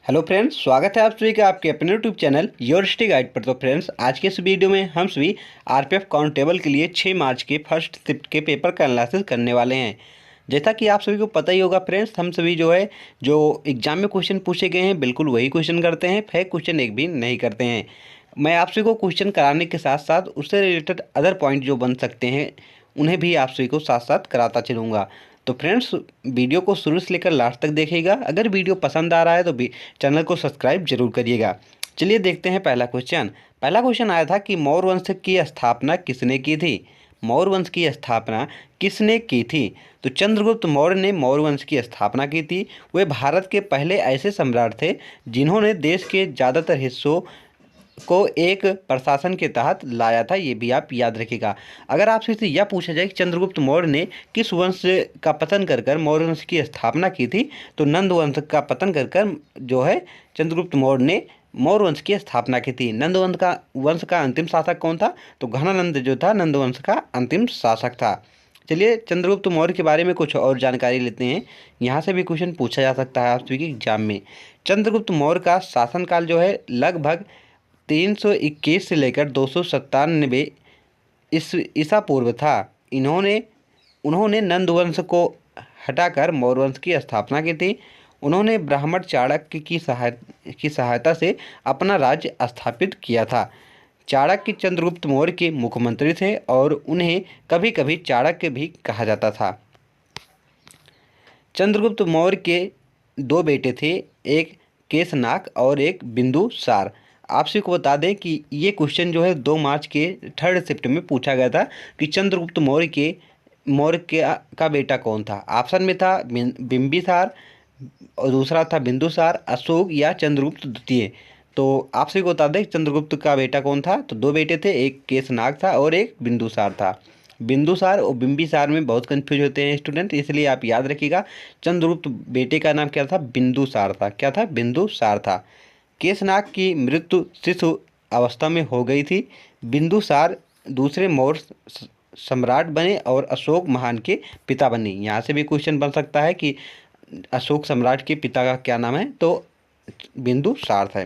Hello friends, स्वागत है आप सभी का आपके अपने YouTube channel your study guide पर। तो फ्रेंड्स, आज के इस वीडियो में हम सभी आरपीएफ कांस्टेबल के लिए 6 मार्च के फर्स्ट शिफ्ट के पेपर का एनालिसिस करने वाले हैं। जैसा कि आप सभी को पता ही होगा फ्रेंड्स, हम सभी जो एग्जाम में क्वेश्चन पूछे गए हैं बिल्कुल वही क्वेश्चन करते हैं, फेक क्वेश्चन एक भी नहीं करते हैं। मैं आप सभी को क्वेश्चन कराने के साथ साथ उससे रिलेटेड अदर पॉइंट जो बन सकते हैं उन्हें भी आप सभी को साथ साथ कराता चलूँगा। तो फ्रेंड्स, वीडियो को शुरू से लेकर लास्ट तक देखिएगा। अगर वीडियो पसंद आ रहा है तो भी चैनल को सब्सक्राइब जरूर करिएगा। चलिए देखते हैं पहला क्वेश्चन आया था कि मौर्य वंश की स्थापना किसने की थी। मौर्य वंश की स्थापना किसने की थी? तो चंद्रगुप्त मौर्य ने मौर्य वंश की स्थापना की थी। वे भारत के पहले ऐसे सम्राट थे जिन्होंने देश के ज़्यादातर हिस्सों को एक प्रशासन के तहत लाया था। ये भी आप याद रखिएगा। अगर आपसे इसे यह पूछा जाए कि चंद्रगुप्त मौर्य ने किस वंश का पतन कर मौर्य वंश की स्थापना की थी, तो नंद वंश का पतन कर जो है चंद्रगुप्त मौर्य ने मौर्य वंश की स्थापना की थी। नंद वंश का अंतिम शासक कौन था? तो घनानंद जो था नंद वंश का अंतिम शासक था। चलिए चंद्रगुप्त मौर्य के बारे में कुछ और जानकारी लेते हैं। यहाँ से भी क्वेश्चन पूछा जा सकता है आप सभी के एग्जाम में। चंद्रगुप्त मौर्य का शासनकाल जो है लगभग 321 से लेकर 297 ईसा पूर्व था। उन्होंने नंद वंश को हटाकर मौर्य वंश की स्थापना की थी। उन्होंने ब्राह्मण चाणक्य की सहायता से अपना राज्य स्थापित किया था। चाणक्य चंद्रगुप्त मौर्य के मुख्यमंत्री थे और उन्हें कभी कभी चाणक्य भी कहा जाता था। चंद्रगुप्त मौर्य के 2 बेटे थे, एक केशनाग और एक बिंदुसार। आप सभी को बता दें कि ये क्वेश्चन जो है 2 मार्च के थर्ड शिफ्ट में पूछा गया था कि चंद्रगुप्त का बेटा कौन था। ऑप्शन में था बिंबिसार और दूसरा था बिंदुसार, अशोक या चंद्रगुप्त द्वितीय। तो आप सभी को बता दें चंद्रगुप्त का बेटा कौन था। तो 2 बेटे थे, एक केशनाग था और एक बिंदुसार था। बिंदुसार और बिंबिसार में बहुत कंफ्यूज होते हैं स्टूडेंट, इसलिए आप याद रखिएगा चंद्रगुप्त बेटे का नाम क्या था? बिंदुसार था। क्या था? बिंदुसार था। केशनाग की मृत्यु शिशु अवस्था में हो गई थी। बिंदुसार दूसरे मौर्य सम्राट बने और अशोक महान के पिता बने। यहाँ से भी क्वेश्चन बन सकता है कि अशोक सम्राट के पिता का क्या नाम है? तो बिंदुसार था।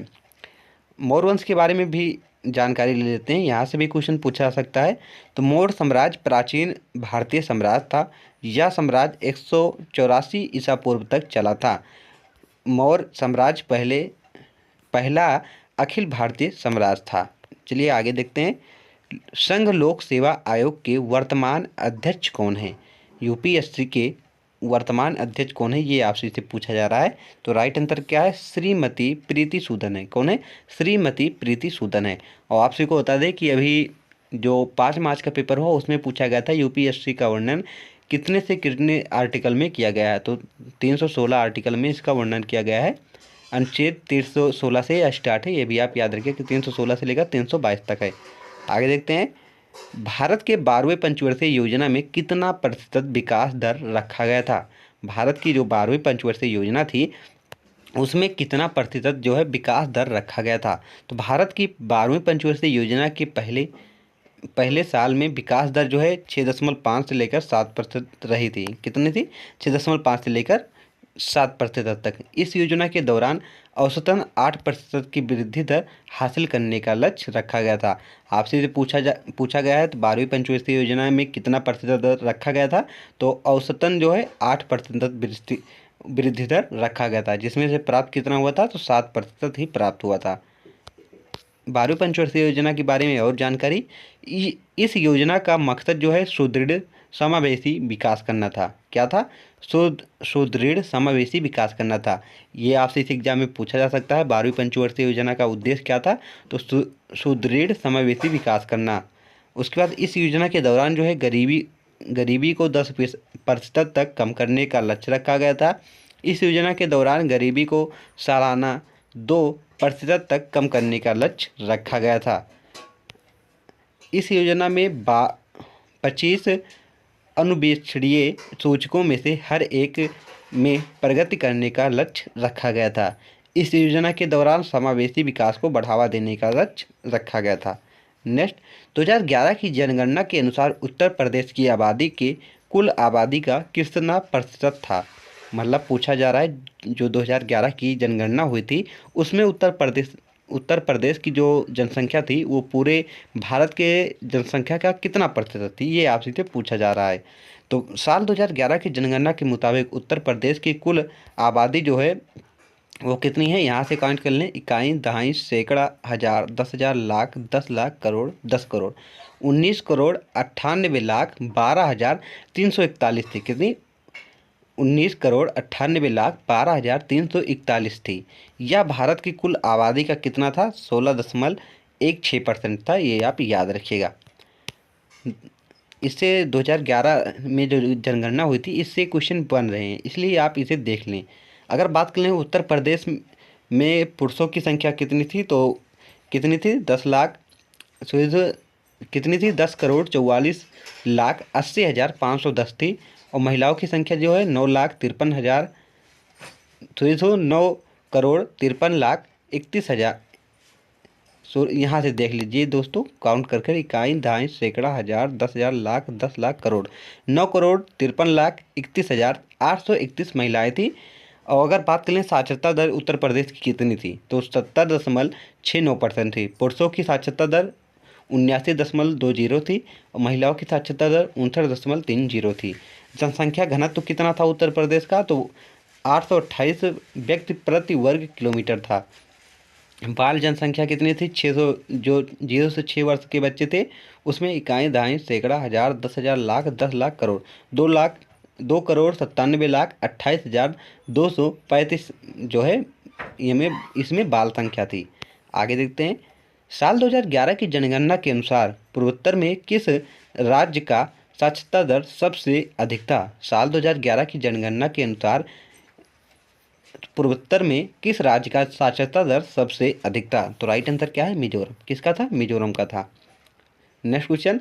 मौर्य वंश के बारे में भी जानकारी ले लेते हैं। यहाँ से भी क्वेश्चन पूछा जा सकता है। तो मौर्य साम्राज्य प्राचीन भारतीय साम्राज्य था। यह साम्राज्य 184 ईसा पूर्व तक चला था। मौर्य साम्राज्य पहला अखिल भारतीय साम्राज्य था। चलिए आगे देखते हैं। संघ लोक सेवा आयोग के वर्तमान अध्यक्ष कौन है? यूपीएससी के वर्तमान अध्यक्ष कौन है, ये आपसे से पूछा जा रहा है। तो राइट आंसर क्या है? श्रीमती प्रीति सूदन है। कौन है? श्रीमती प्रीति सूदन है। और आपसे को बता दें कि अभी जो 5 मार्च का पेपर हुआ उसमें पूछा गया था यूपीएससी का वर्णन कितने से कितने आर्टिकल में किया गया है। तो 316 आर्टिकल में इसका वर्णन किया गया है। अनुच्छेद 316 से स्टार्ट है, ये भी आप याद रखिए कि 316 से लेकर 322 तक है। आगे देखते हैं। भारत के 12वें पंचवर्षीय योजना में कितना प्रतिशत विकास दर रखा गया था? भारत की जो 12वीं पंचवर्षीय योजना थी उसमें कितना प्रतिशत जो है विकास दर रखा गया था? तो भारत की 12वीं पंचवर्षीय योजना के पहले साल में विकास दर जो है 6.5 से लेकर 7% रही थी। कितनी थी? 6.5 से लेकर 7% तक। इस योजना के दौरान औसतन 8% की वृद्धि दर हासिल करने का लक्ष्य रखा गया था। आपसे जो पूछा गया है तो 12वीं पंचवर्षीय योजना में कितना प्रतिशत दर रखा गया था? तो औसतन जो है 8% वृद्धि दर रखा गया था, जिसमें से प्राप्त कितना हुआ था? तो 7% ही प्राप्त हुआ था। 12वीं पंचवर्षीय योजना के बारे में और जानकारी। इस योजना का मकसद जो है सुदृढ़ समावेशी विकास करना था। क्या था? सुदृढ़ समावेशी विकास करना था। ये आपसे इस एग्जाम में पूछा जा सकता है। 12वीं पंचवर्षीय योजना का उद्देश्य क्या था? तो सुदृढ़ समावेशी विकास करना। उसके बाद इस योजना के दौरान जो है गरीबी को 10% तक कम करने का लक्ष्य रखा गया था। इस योजना के दौरान गरीबी को सालाना 2% तक कम करने का लक्ष्य रखा गया था। इस योजना में 25 अनुवीक्षणीय सूचकों में से हर एक में प्रगति करने का लक्ष्य रखा गया था। इस योजना के दौरान समावेशी विकास को बढ़ावा देने का लक्ष्य रखा गया था। नेक्स्ट, 2011 की जनगणना के अनुसार उत्तर प्रदेश की आबादी के कुल आबादी का कितना प्रतिशत था? मतलब पूछा जा रहा है जो 2011 की जनगणना हुई थी उसमें उत्तर प्रदेश की जो जनसंख्या थी वो पूरे भारत के जनसंख्या का कितना प्रतिशत थी, ये आपसे पूछा जा रहा है। तो साल 2011 की जनगणना के मुताबिक उत्तर प्रदेश की कुल आबादी जो है वो कितनी है, यहाँ से काउंट कर लें। इकाई, दहाई, सैकड़ा, हज़ार, 10,000, लाख, 10 लाख, करोड़, 10 करोड़, 19 करोड़ 98 लाख 12,341 थी। कितनी? 19 करोड़ 98 लाख 12,341 थी। यह भारत की कुल आबादी का कितना था? 16.16% था। ये आप याद रखिएगा। इससे 2011 में जो जनगणना हुई थी इससे क्वेश्चन बन रहे हैं, इसलिए आप इसे देख लें। अगर बात कर लें उत्तर प्रदेश में पुरुषों की संख्या कितनी थी, तो कितनी थी? 10 लाख, कितनी थी? 10,44,80,510 थी। और महिलाओं की संख्या जो है 9,53,000, 9,53,31,31,000। सो यहाँ से देख लीजिए दोस्तों, काउंट करके इकाई, दहाई, सैकड़ा, हज़ार, 10,000, लाख, 10 लाख, करोड़, 9,53,61,831 महिलाएं थी। और अगर बात करें साक्षरता दर उत्तर प्रदेश की कितनी थी, तो 70.69% थी। पुरुषों की साक्षरता दर 79.20 थी और महिलाओं की साक्षरता दर 59.30 थी। जनसंख्या घनत्व कितना था उत्तर प्रदेश का? तो 828 व्यक्ति प्रति वर्ग किलोमीटर था। बाल जनसंख्या कितनी थी? 600, जो 0 से 6 वर्ष के बच्चे थे उसमें इकाई, दहाई, सैकड़ा, हज़ार, 10,000, लाख, 10 लाख, करोड़, 2,97,28,235 जो है ये में इसमें बाल संख्या थी। आगे देखते हैं। साल 2011 की जनगणना के अनुसार पूर्वोत्तर में किस राज्य का साक्षरता दर सबसे अधिक था? साल 2011 की जनगणना के अनुसार पूर्वोत्तर में किस राज्य का साक्षरता दर सबसे अधिक था? तो राइट आंसर क्या है? मिजोरम। किसका था? मिजोरम का था। नेक्स्ट क्वेश्चन,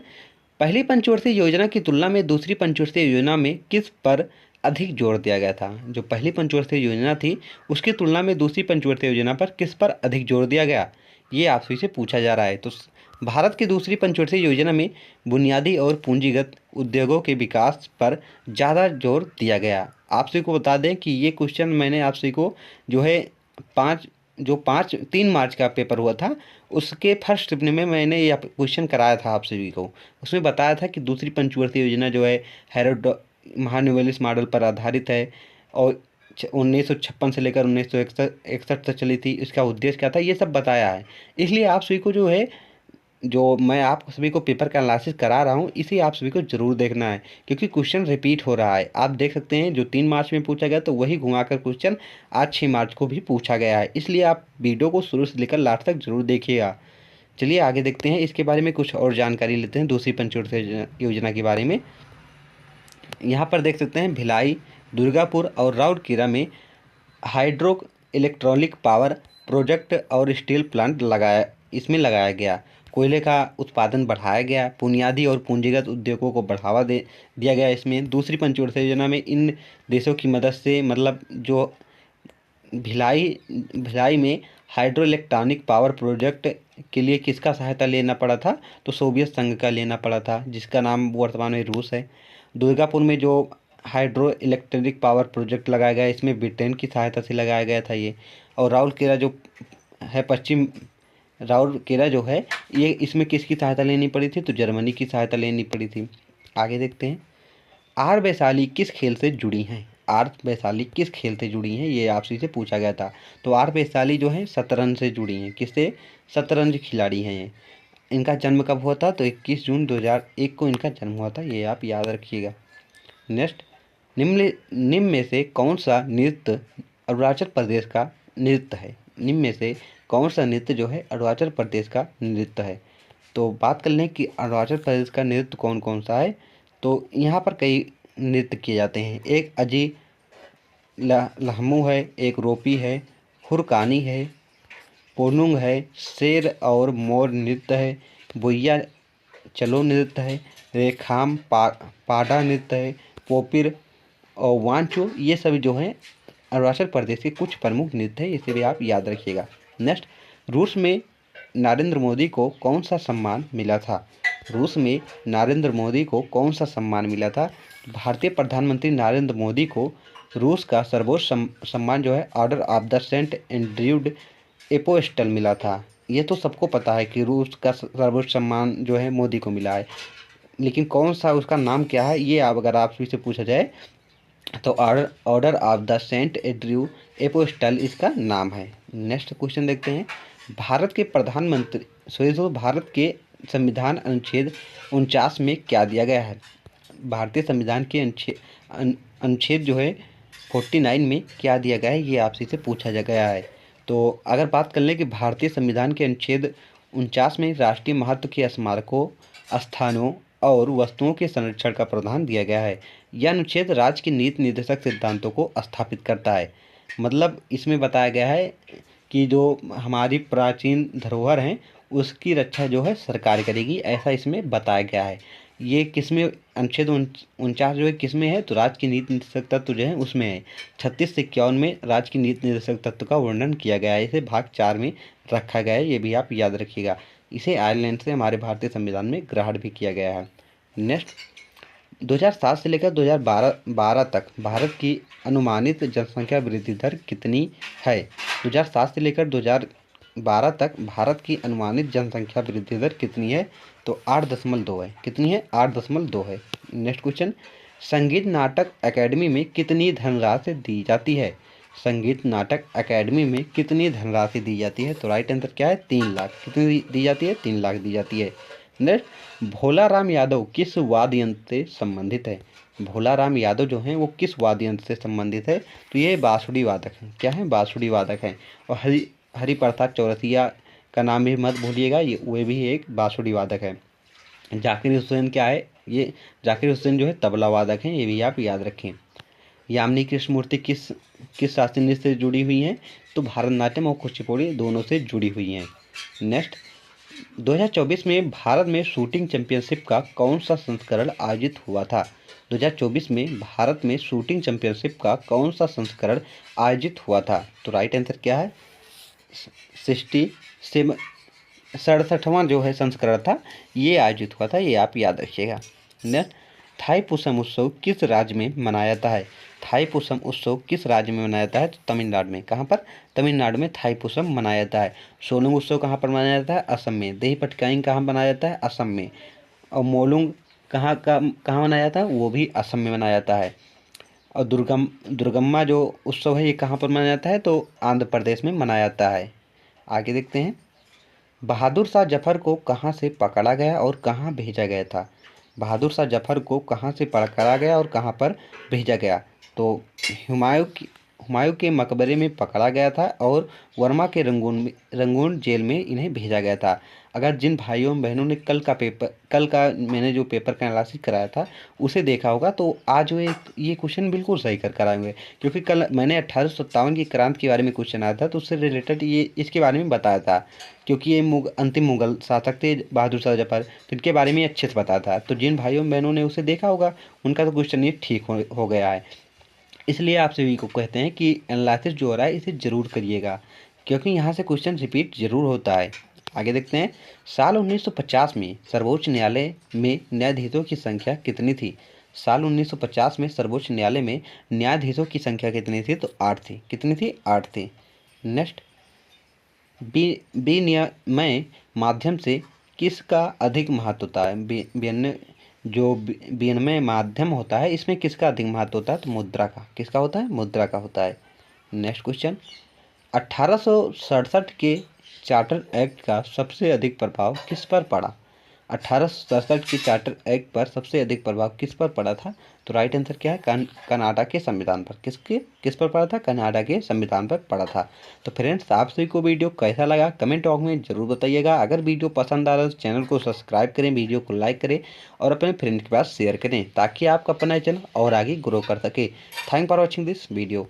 पहली पंचवर्षीय योजना की तुलना में दूसरी पंचवर्षीय योजना में किस पर अधिक जोर दिया गया था? जो पहली पंचवर्षीय योजना थी उसकी तुलना में दूसरी पंचवर्षीय योजना पर किस पर अधिक जोर दिया गया, ये आपसे से पूछा जा रहा है। तो भारत की दूसरी पंचवर्षीय योजना में बुनियादी और पूंजीगत उद्योगों के विकास पर ज़्यादा जोर दिया गया। आपसे को बता दें कि ये क्वेश्चन मैंने आपसे को जो है 3 मार्च का पेपर हुआ था उसके फर्स्ट शिफ्ट में मैंने यह क्वेश्चन कराया था आप सभी को। उसमें बताया था कि दूसरी पंचवर्षीय योजना जो है हेरोड महानुवेलिस मॉडल पर आधारित है और 1956 से लेकर 1961 तक चली थी। इसका उद्देश्य क्या था ये सब बताया है। इसलिए आप सभी को जो है, जो मैं आप सभी को पेपर का एनालिसिस करा रहा हूँ इसे आप सभी को जरूर देखना है, क्योंकि क्वेश्चन रिपीट हो रहा है। आप देख सकते हैं जो 3 मार्च में पूछा गया तो वही घुमाकर क्वेश्चन आज 6 मार्च को भी पूछा गया है। इसलिए आप वीडियो को शुरू से लेकर लास्ट तक जरूर देखिएगा। चलिए आगे देखते हैं, इसके बारे में कुछ और जानकारी लेते हैं दूसरी पंचवर्षीय योजना के बारे में। यहाँ पर देख सकते हैं भिलाई, दुर्गापुर और राउरकेला में हाइड्रो इलेक्ट्रॉनिक पावर प्रोजेक्ट और स्टील प्लांट लगाया गया। कोयले का उत्पादन बढ़ाया गया। बुनियादी और पूंजीगत उद्योगों को बढ़ावा दिया गया। इसमें दूसरी पंचवर्षीय योजना में इन देशों की मदद से, मतलब जो भिलाई में हाइड्रो इलेक्ट्रॉनिक पावर प्रोजेक्ट के लिए किसका सहायता लेना पड़ा था? तो सोवियत संघ का लेना पड़ा था, जिसका नाम वर्तमान में रूस है। दुर्गापुर में जो हाइड्रो इलेक्ट्रिक पावर प्रोजेक्ट लगाया गया इसमें ब्रिटेन की सहायता से लगाया गया था ये। और राउरकेला जो है राउरकेला जो है ये, इसमें किसकी सहायता लेनी पड़ी थी? तो जर्मनी की सहायता लेनी पड़ी थी। आगे देखते हैं, आर वैशाली किस खेल से जुड़ी हैं? आर वैशाली किस खेल से जुड़ी हैं ये आपसे से पूछा गया था। तो आर वैशाली जो है शतरंज से जुड़ी हैं। किससे? शतरंज खिलाड़ी हैं ये। इनका जन्म कब हुआ था? तो 21 जून 2001 को इनका जन्म हुआ था, ये आप याद रखिएगा। नेक्स्ट, निम्न में से कौन सा नृत्य अरुणाचल प्रदेश का नृत्य है? निम्न में से कौन सा नृत्य जो है अरुणाचल प्रदेश का नृत्य है? तो बात कर लें कि अरुणाचल प्रदेश का नृत्य कौन कौन सा है, तो यहाँ पर कई नृत्य किए जाते हैं। एक अजी लहमू है, एक रोपी है, हुरकानी है, पोनुंग है, शेर और मोर नृत्य है, बुइया चलो नृत्य है, रेखाम पाडा नृत्य है, पोपिर और वांचो। ये सभी जो हैं अरुणाचल प्रदेश के कुछ प्रमुख नृत्य है, इसे भी आप याद रखिएगा। नेक्स्ट, रूस में नरेंद्र मोदी को कौन सा सम्मान मिला था? रूस में नरेंद्र मोदी को कौन सा सम्मान मिला था? भारतीय प्रधानमंत्री नरेंद्र मोदी को रूस का सर्वोच्च सम्मान जो है order of the Saint Andrew apostle मिला था। ये तो सबको पता है कि रूस का सर्वोच्च सम्मान जो है मोदी को मिला है, लेकिन कौन सा उसका नाम क्या है, ये आप अगर आपसे से पूछा जाए तो order of the saint Andrew apostle इसका नाम है। नेक्स्ट क्वेश्चन देखते हैं। भारत के प्रधानमंत्री भारत के संविधान अनुच्छेद 49 में क्या दिया गया है? भारतीय संविधान के अनुच्छेद जो है 49 में क्या दिया गया है, ये आपसे से पूछा जा गया है। तो अगर बात कर लें कि भारतीय संविधान के अनुच्छेद 49 में राष्ट्रीय महत्व के स्मारकों, स्थानों और वस्तुओं के संरक्षण का प्रावधान दिया गया है। यह अनुच्छेद राज्य की नीति निर्देशक सिद्धांतों को स्थापित करता है। मतलब इसमें बताया गया है कि जो हमारी प्राचीन धरोहर हैं उसकी रक्षा जो है सरकार करेगी, ऐसा इसमें बताया गया है। ये किसमें अनुच्छेद 49 जो है किसमें है, तो राज्य की नीति निर्देशक तत्व जो है उसमें है। 36 से 51 में राज्य की नीति निर्देशक तत्व का वर्णन किया गया है। इसे भाग 4 में रखा गया है, ये भी आप याद रखिएगा। इसे आयरलैंड से हमारे भारतीय संविधान में ग्रहण भी किया गया है। नेक्स्ट, 2007 से लेकर 2012 तक भारत की अनुमानित जनसंख्या वृद्धि दर कितनी है? 2007 से लेकर 2012 तक भारत की अनुमानित जनसंख्या वृद्धि दर कितनी है? तो 8.2 है। कितनी है? 8.2 है। नेक्स्ट क्वेश्चन, संगीत नाटक अकेडमी में कितनी धनराशि दी जाती है? संगीत नाटक अकेडमी में कितनी धनराशि दी जाती है? तो राइट आंसर क्या है? 3 लाख। कितनी दी जाती है? 3 लाख दी जाती है। नेक्स्ट, भोला राम यादव किस वाद्य यंत्र से संबंधित है? भोला राम यादव जो हैं वो किस वाद्य यंत्र से संबंधित है? तो ये बांसुरी वादक हैं। क्या है? बांसुरी वादक हैं। और हरिप्रसाद चौरसिया का नाम भी मत भूलिएगा, ये वे भी एक बांसुरी वादक है। जाकिर हुसैन क्या है? ये जाकिर हुसैन जो है तबला वादक हैं, ये भी आप याद रखें। यामिनी कृष्णमूर्ति किस शास्त्रीय नृत्य से जुड़ी हुई हैं? तो भरतनाट्यम और कुचिपुड़ी दोनों से जुड़ी हुई हैं। नेक्स्ट, 2024 में भारत में शूटिंग चैंपियनशिप का कौन सा संस्करण आयोजित हुआ था? 2024 में भारत में शूटिंग चैंपियनशिप का कौन सा संस्करण आयोजित हुआ था? तो राइट आंसर क्या है? 67वां जो है संस्करण था, ये आयोजित हुआ था, ये आप याद रखिएगा। नेक्स्ट, थाईपुसम उत्सव किस राज्य में मनाया जाता है? थाईपुसम उत्सव किस राज्य में मनाया जाता है? तो तमिलनाडु में। कहाँ पर? तमिलनाडु में थाईपुसम मनाया जाता है। सोलुंग उत्सव कहाँ पर मनाया जाता है? असम में। देही पटकाइन कहाँ मनाया जाता है? असम में। और मोलुंग कहाँ मनाया जाता है? वो भी असम में मनाया जाता है। और दुर्गम्मा जो उत्सव है ये कहाँ पर मनाया जाता है? तो आंध्र प्रदेश में मनाया जाता है। आगे देखते हैं, बहादुर शाह जफर को कहाँ से पकड़ा गया और कहाँ भेजा गया था? बहादुर शाह जफर को कहाँ से पकड़ा गया और कहाँ पर भेजा गया? तो हुमायूं के मकबरे में पकड़ा गया था और वर्मा के रंगून जेल में इन्हें भेजा गया था। अगर जिन भाइयों बहनों ने कल का मैंने जो पेपर का एनालिसिस कराया था उसे देखा होगा तो आज ये क्वेश्चन बिल्कुल सही कर आएंगे, क्योंकि कल मैंने 1857 की क्रांति के बारे में क्वेश्चन आया था तो उससे रिलेटेड ये इसके बारे में बताया था, क्योंकि ये अंतिम मुगल शासक थे बहादुर शाह जफर, तो इनके बारे में अच्छे से बताया था। तो जिन भाइयों बहनों ने उसे देखा होगा उनका तो क्वेश्चन ये ठीक हो गया है। इसलिए आप सभी को कहते हैं कि एनालिसिस जो हो रहा है इसे ज़रूर करिएगा, क्योंकि यहाँ से क्वेश्चन रिपीट ज़रूर होता है। आगे देखते हैं, साल 1950 में सर्वोच्च न्यायालय में न्यायाधीशों की संख्या कितनी थी? साल 1950 में सर्वोच्च न्यायालय में न्यायाधीशों की संख्या कितनी थी? तो 8 थी। कितनी थी? 8 थी। नेक्स्ट, विनिमय माध्यम से किसका अधिक महत्व होता है? विनिमय माध्यम होता है इसमें किसका अधिक महत्व होता है? तो मुद्रा का। किसका होता है? मुद्रा का होता है। नेक्स्ट क्वेश्चन, 1867 के चार्टर एक्ट का सबसे अधिक प्रभाव किस पर पड़ा? 1867 के चार्टर एक्ट पर सबसे अधिक प्रभाव किस पर पड़ा था? तो राइट आंसर क्या है? कनाडा के संविधान पर। किस पर पड़ा था? कनाडा के संविधान पर पड़ा था। तो फ्रेंड्स, आप सभी को वीडियो कैसा लगा कमेंट बॉक्स में जरूर बताइएगा। अगर वीडियो पसंद आ रहा है तो चैनल को सब्सक्राइब करें, वीडियो को लाइक करें और अपने फ्रेंड के पास शेयर करें ताकि आपका अपना चैनल और आगे ग्रो कर सके। Thank for watching this video.